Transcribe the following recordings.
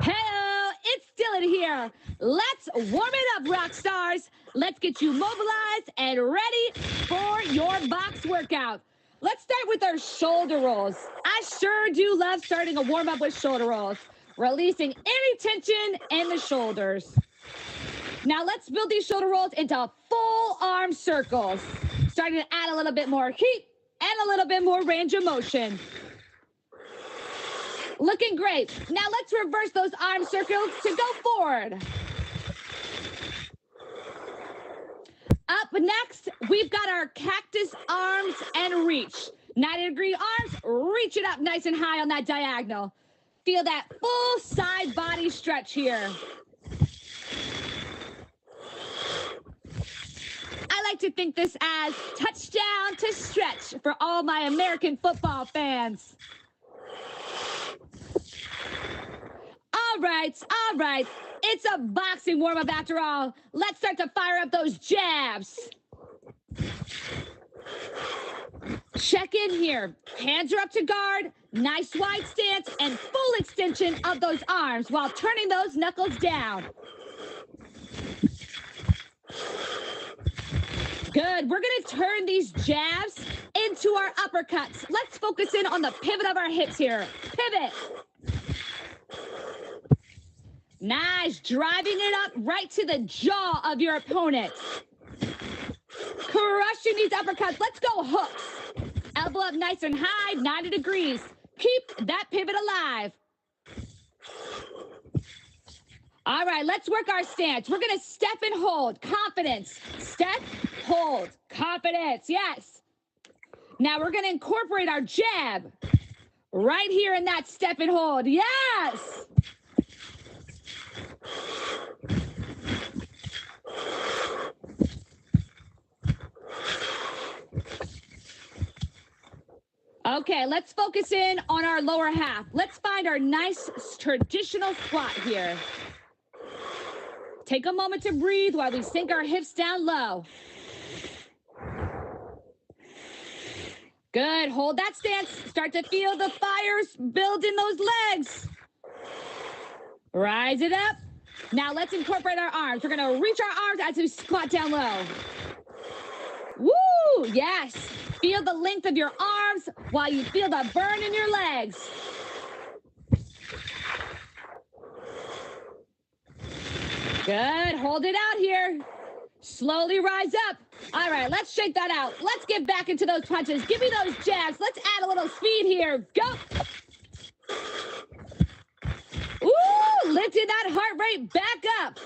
Hello, it's Dylan here. Let's warm it up, rock stars. Let's get you mobilized and ready for your box workout. Let's start with our shoulder rolls. I sure do love starting a warm up with shoulder rolls, releasing any tension in the shoulders. Now let's build these shoulder rolls into full arm circles, starting to add a little bit more heat and a little bit more range of motion. Looking great. Now let's reverse those arm circles to go forward. Up next, we've got our cactus arms and reach. 90-degree arms, reach it up nice and high on that diagonal. Feel that full side body stretch here. I like to think this as touchdown to stretch for all my American football fans. All right. It's a boxing warm-up after all. Let's start to fire up those jabs. Check in here. Hands are up to guard, nice wide stance, and full extension of those arms while turning those knuckles down. Good. We're going to turn these jabs into our uppercuts. Let's focus in on the pivot of our hips here. Pivot. Nice, driving it up right to the jaw of your opponent. Crushing these uppercuts. Let's go hooks. Elbow up nice and high, 90 degrees. Keep that pivot alive. All right, let's work our stance. We're going to step and hold. Confidence. Step, hold. Confidence, yes. Now we're going to incorporate our jab right here in that step and hold. Yes. Okay, let's focus in on our lower half. Let's find our nice traditional squat here. Take a moment to breathe while we sink our hips down low. Good, hold that stance. Start to feel the fires build in those legs. Rise it up. Now let's incorporate our arms. We're gonna reach our arms as we squat down low. Woo, yes. Feel the length of your arms while you feel the burn in your legs. Good, hold it out here. Slowly rise up. All right, let's shake that out. Let's get back into those punches. Give me those jabs. Let's add a little speed here. Go. Ooh, lifting that heart rate back up.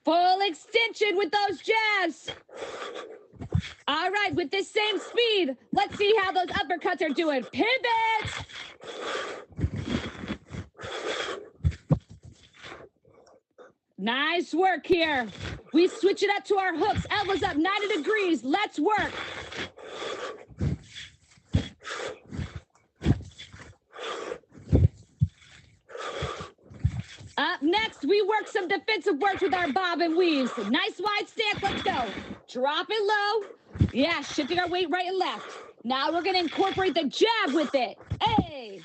Full extension with those jabs. All right, with this same speed, let's see how those uppercuts are doing. Pivot. Nice work here. We switch it up to our hooks. Elbows up 90 degrees. Let's work. Up next, we work some defensive work with our bob and weaves. Nice wide stance. Let's go. Drop it low. Yeah, shifting our weight right and left. Now we're going to incorporate the jab with it. Hey.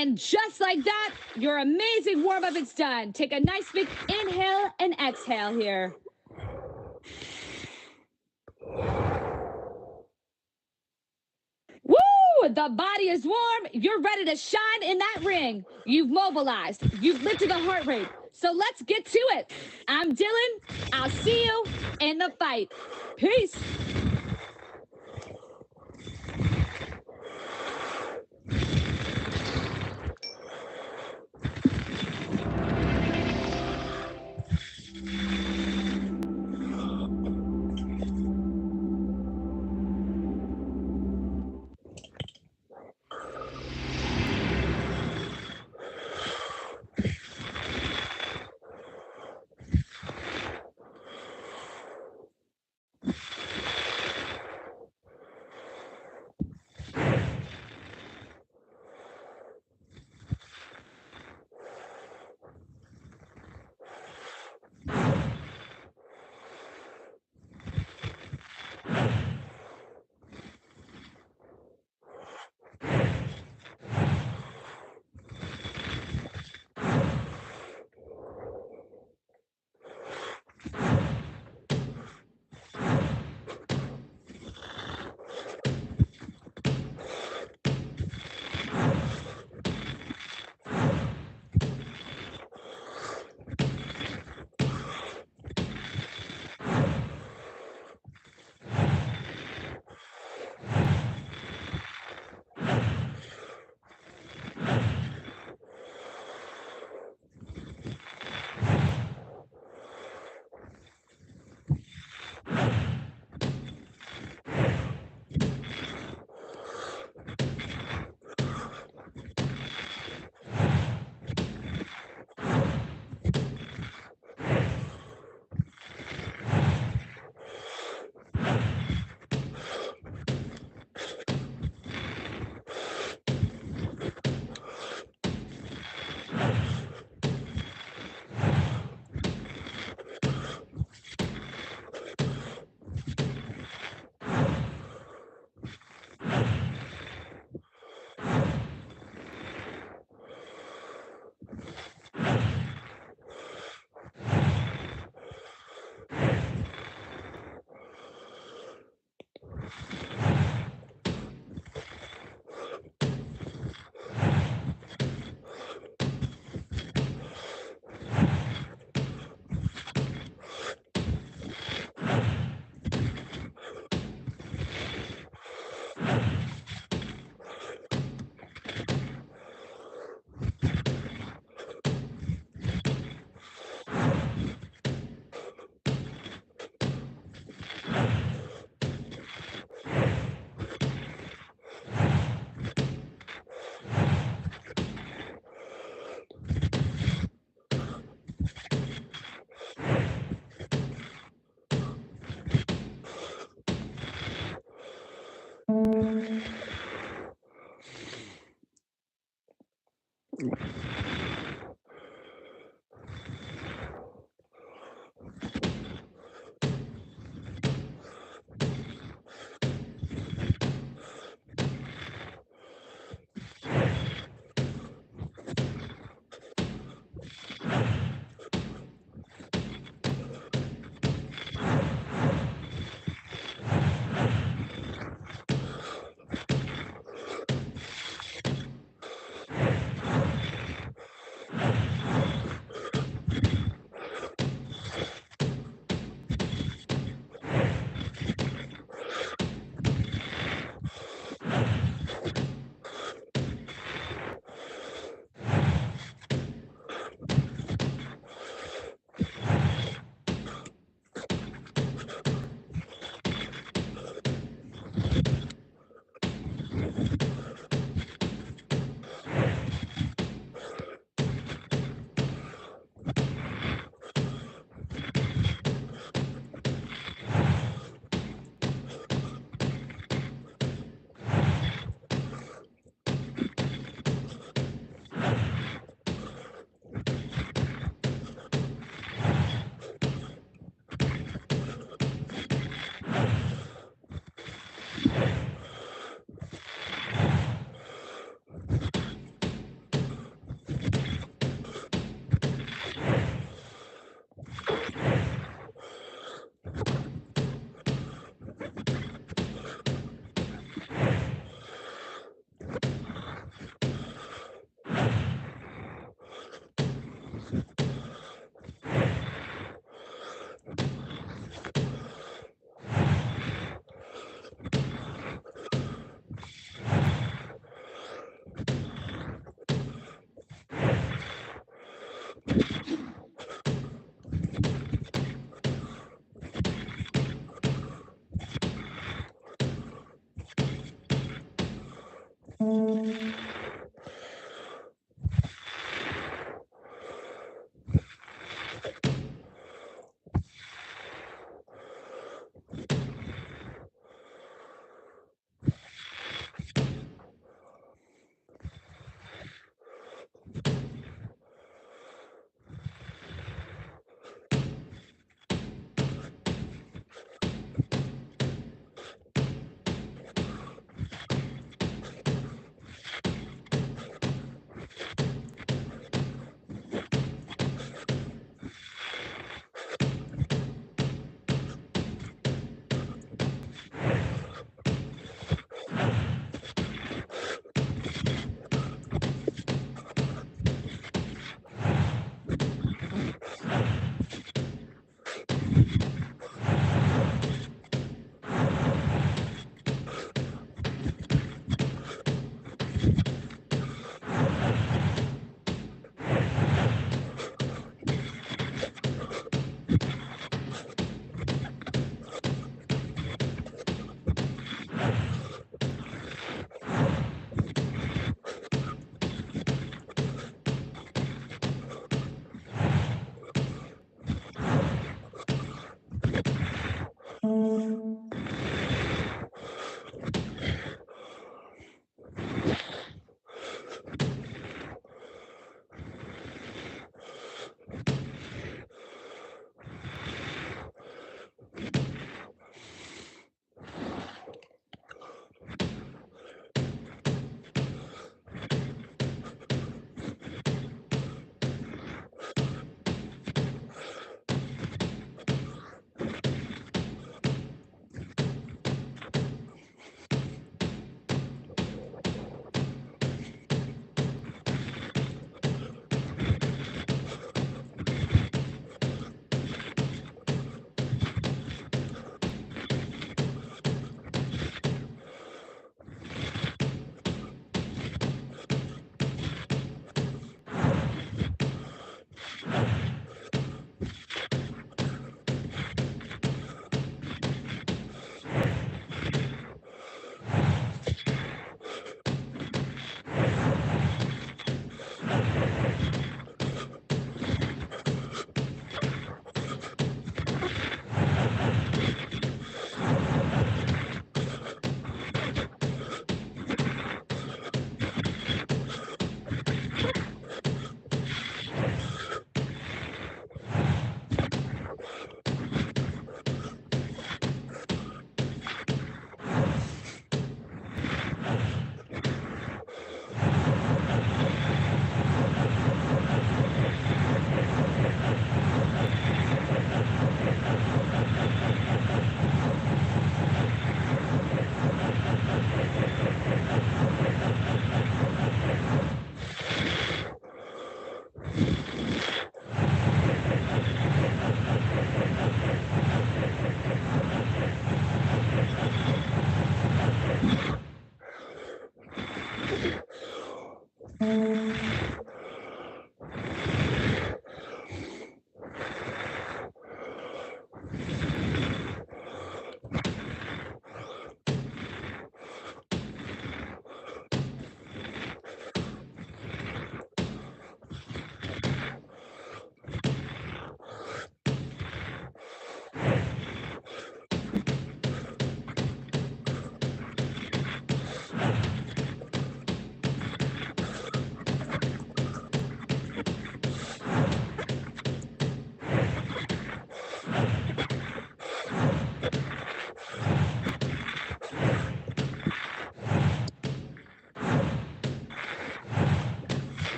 And just like that, your amazing warm-up is done. Take a nice big inhale and exhale here. Woo! The body is warm. You're ready to shine in that ring. You've mobilized. You've lifted the heart rate. So let's get to it. I'm Dylan. I'll see you in the fight. Peace.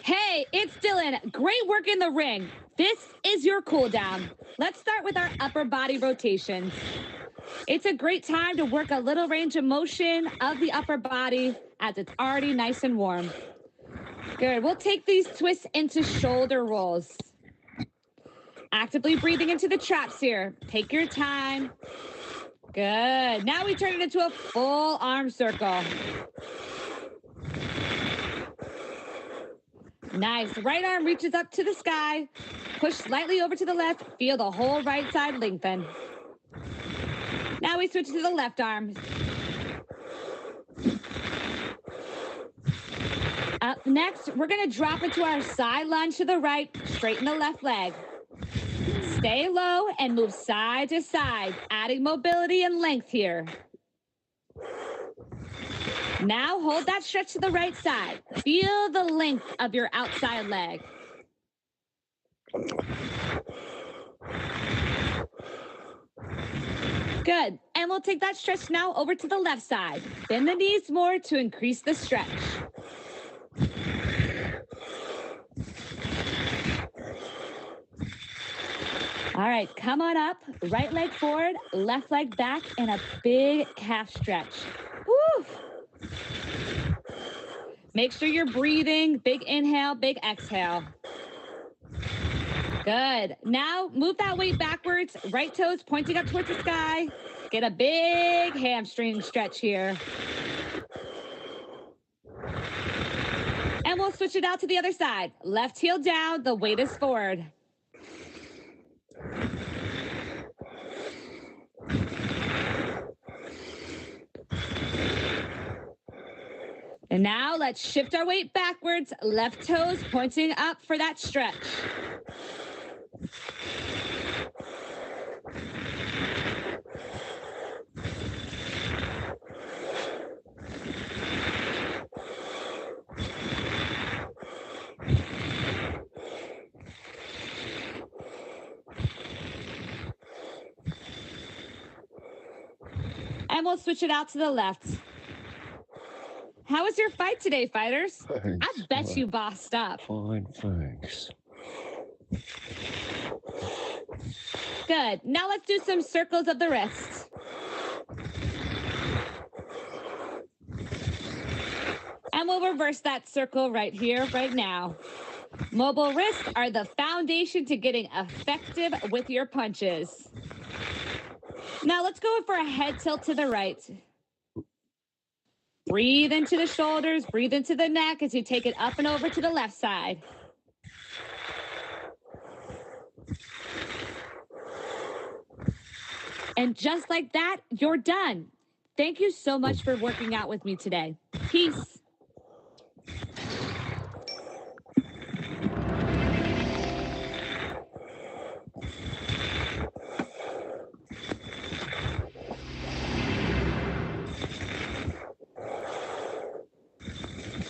Hey, it's Dylan. Great work in the ring. This is your cool down. Let's start with our upper body rotations. It's a great time to work a little range of motion of the upper body as it's already nice and warm. Good. We'll take these twists into shoulder rolls. Actively breathing into the traps here. Take your time. Good. Now we turn it into a full arm circle. Nice. Right arm reaches up to the sky. Push slightly over to the left. Feel the whole right side lengthen. Now we switch to the left arm. Up next, we're going to drop into our side lunge to the right, straighten the left leg. Stay low and move side to side, adding mobility and length here. Now hold that stretch to the right side. Feel the length of your outside leg. Good. And we'll take that stretch now over to the left side. Bend the knees more to increase the stretch. All right, come on up. Right leg forward, left leg back, and a big calf stretch. Woo! Make sure you're breathing. Big inhale, big exhale. Good. Now move that weight backwards. Right toes pointing up towards the sky. Get a big hamstring stretch here. And we'll switch it out to the other side. Left heel down, the weight is forward. And now let's shift our weight backwards. Left toes pointing up for that stretch. And we'll switch it out to the left. How was your fight today, fighters? Thanks. I bet you bossed up. Fine, thanks. Good. Now let's do some circles of the wrists. And we'll reverse that circle right here, right now. Mobile wrists are the foundation to getting effective with your punches. Now let's go for a head tilt to the right. Breathe into the shoulders, breathe into the neck as you take it up and over to the left side. And just like that, you're done. Thank you so much for working out with me today. Peace.